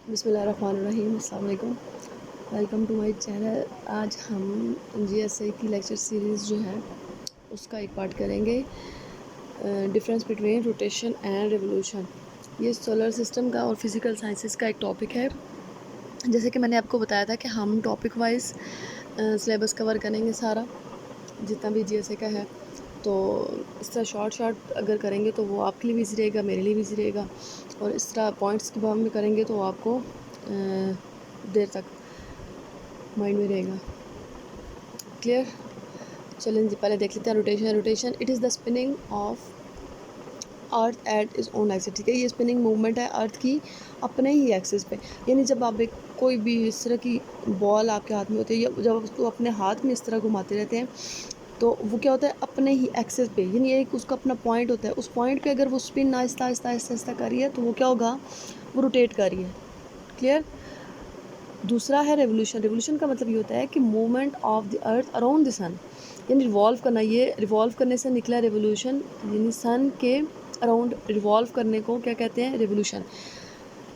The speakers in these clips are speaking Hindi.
बिस्मिल्लाहिर्रहमानिर्रहीम, अस्सलाम वालेकुम। Welcome to my channel. आज हम जीएसए की लेक्चर सीरीज़ जो है उसका एक पार्ट करेंगे, difference between rotation and revolution. ये सोलर सिस्टम का और फिज़िकल साइंसेस का एक टॉपिक है। जैसे कि मैंने आपको बताया था कि हम टॉपिक वाइज सिलेबस कवर करेंगे सारा, जितना भी जीएसए का है। तो इस तरह शॉर्ट अगर करेंगे तो वो आपके लिए भी ईजी रहेगा, मेरे लिए भी ईजी रहेगा। और इस तरह पॉइंट्स के बारे में करेंगे तो आपको देर तक माइंड में रहेगा। क्लियर? चलें जी, पहले देख लेते हैं rotation. It is the spinning of earth at is own axis. ठीक है, ये स्पिनिंग मूवमेंट है अर्थ की अपने ही एक्सिस पे। यानी जब आप एक कोई भी इस तरह की बॉल आपके हाथ में होती है या जब उसको अपने हाथ में इस तरह घुमाते रहते हैं तो वो क्या होता है, अपने ही एक्सेस पे, यानी एक उसका अपना पॉइंट होता है। उस पॉइंट पे अगर वो स्पिन आहिस्ता आहिस्ता आहिस्ता आहिस्ता कर रही है तो वो क्या होगा, वो रोटेट कर रही है। क्लियर? दूसरा है रेवोल्यूशन का मतलब ये होता है कि movement of the earth around the sun, यानी रिवॉल्व करना। ये रिवॉल्व करने से निकला रेवोल्यूशन, यानी सन के अराउंड रिवॉल्व करने को क्या कहते हैं, रेवोल्यूशन।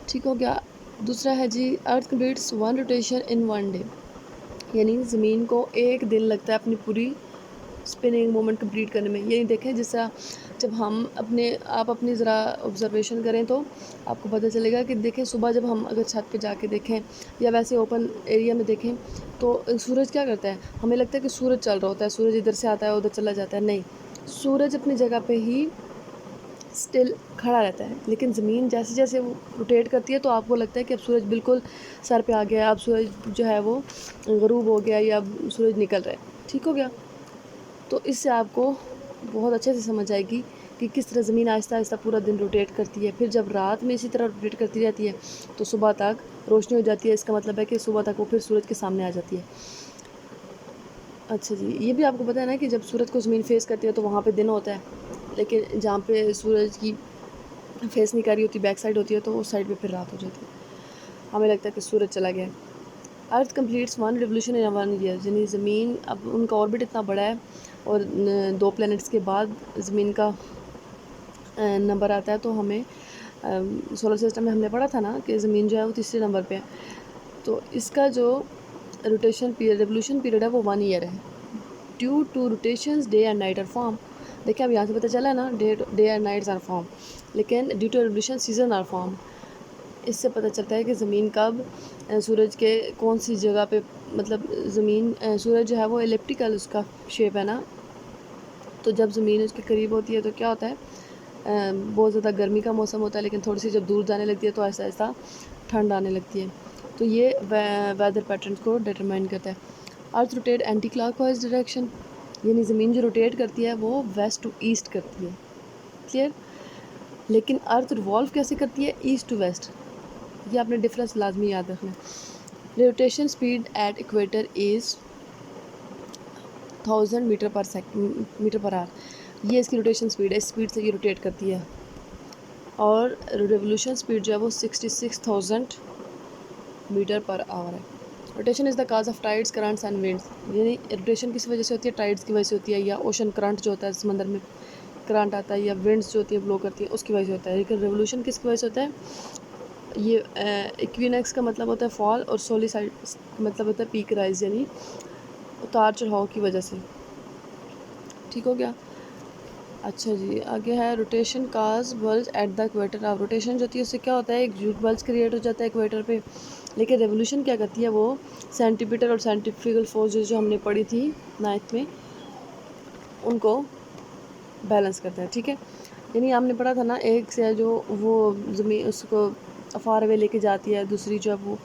ठीक हो गया। दूसरा है जी, earth completes one rotation in one day, यानी ज़मीन को एक दिन लगता है अपनी पूरी स्पिनिंग मोमेंट कंप्लीट करने में। यही देखें, जिस तरह जब हम आप अपनी ज़रा ऑब्जर्वेशन करें तो आपको पता चलेगा कि देखें, सुबह जब हम अगर छत पे जाके देखें या वैसे ओपन एरिया में देखें तो सूरज क्या करता है, हमें लगता है कि सूरज चल रहा होता है, सूरज इधर से आता है उधर चला जाता है। नहीं, सूरज अपनी जगह पे ही स्टिल खड़ा रहता है। लेकिन ज़मीन जैसे जैसे वो रोटेट करती है तो आपको लगता है कि अब सूरज बिल्कुल सर पे आ गया, अब सूरज जो है वो गरूब हो गया या अब सूरज निकल रहा है। ठीक हो गया। तो इससे आपको बहुत अच्छे से समझ आएगी कि किस तरह ज़मीन आहिस्ता आहिस्ता पूरा दिन रोटेट करती है। फिर जब रात में इसी तरह रोटेट करती रहती है तो सुबह तक रोशनी हो जाती है। इसका मतलब है कि सुबह तक वो फिर सूरज के सामने आ जाती है। अच्छा जी, ये भी आपको पता है ना कि जब सूरज को ज़मीन फेस करती है तो वहाँ पे दिन होता है, लेकिन जहाँ पे सूरज की फेस नहीं कर रही होती, बैक साइड होती है, तो उस साइड पे फिर रात हो जाती है। हमें लगता है कि सूरज चला गया। Earth completes one revolution in 1 year, यानी ज़मीन अब उनका ऑर्बिट इतना बड़ा है और 2 प्लैनेट्स के बाद ज़मीन का नंबर आता है। तो हमें सोलर सिस्टम में हमने पढ़ा था ना कि ज़मीन जो है वो तीसरे नंबर पे है। तो इसका जो रिवोल्यूशन पीरियड है वो 1 ईयर है। Due to rotations day and night are form. देखिए, अब यहाँ से पता चला ना, day and nights are form, लेकिन due to revolution season are form. इससे पता चलता है कि ज़मीन कब सूरज के कौन सी जगह पे, मतलब ज़मीन सूरज जो है वो एलिप्टिकल उसका शेप है ना, तो जब ज़मीन उसके करीब होती है तो क्या होता है, बहुत ज़्यादा गर्मी का मौसम होता है, लेकिन थोड़ी सी जब दूर जाने लगती है तो ऐसा ऐसा ठंड आने लगती है। तो ये वेदर पैटर्न को डिटरमाइन करता है। Earth rotate anti clockwise direction, यानी ज़मीन जो रोटेट करती है वो वेस्ट टू ईस्ट करती है। क्लियर? लेकिन अर्थ रिवॉल्व कैसे करती है, ईस्ट टू वेस्ट। ये आपने डिफरेंस लाजमी याद रखना है। Rotation speed at equator is 1000 meter per hour. ये इसकी रोटेशन स्पीड है, इस स्पीड से ये रोटेट करती है। और रिवोल्यूशन स्पीड जो है वो 66,000 मीटर पर आवर है। Rotation is the cause of tides, currents and winds, यानी रोटेशन किस वजह से होती है, टाइड्स की वजह से होती है, या ओशन करंट जो होता है समंदर में करंट आता है, या विंड्स जो होती है ब्लो करती है उसकी वजह से होता है। लेकिन रिवोल्यूशन किसकी वजह से होता है, ये इक्विनॉक्स का मतलब होता है फॉल, और सोलिसाइड मतलब होता है पीक राइज, यानी उतार चढ़ाव की वजह से। ठीक हो गया। अच्छा जी, आगे है rotation cause bulge at the equator. अब रोटेशन जो होती है उससे क्या होता है, एक जूट बल्ज क्रिएट हो जाता है इक्वेटर पे। लेकिन रेवोल्यूशन क्या करती है, वो सेंटीपीटल और सेंट्रीफ्यूगल फोर्सेस जो हमने पढ़ी थी 9th में, उनको बैलेंस करता है। ठीक है, यानी हमने पढ़ा था ना, एक से जो वो ज़मीन उसको अफार अवे लेके जाती है, दूसरी जो है वो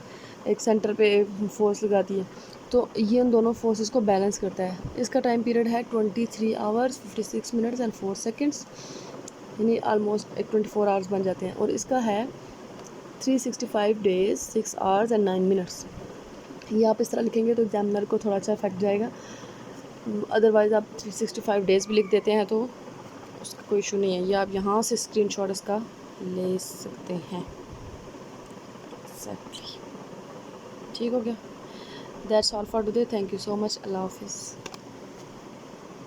एक सेंटर पे फोर्स लगाती है। तो ये उन दोनों फोर्सेस को बैलेंस करता है। इसका टाइम पीरियड है 23 आवर्स 56 मिनट्स एंड 4 सेकेंड्स, यानी आलमोस्ट एक 24 आवर्स बन जाते हैं। और इसका है 365 डेज 6 आवर्स एंड 9 मिनट्स। ये आप इस तरह लिखेंगे तो एग्जामिनर को थोड़ा अच्छा इफेक्ट जाएगा। अदरवाइज़ आप 365 डेज़ भी लिख देते हैं तो उसका कोई इशू नहीं है। ये आप यहाँ से स्क्रीनशॉट इसका ले सकते हैं। एक्जैक्टली। ठीक हो गया। That's all for today. Thank you so much. अल्लाह हाफिज़।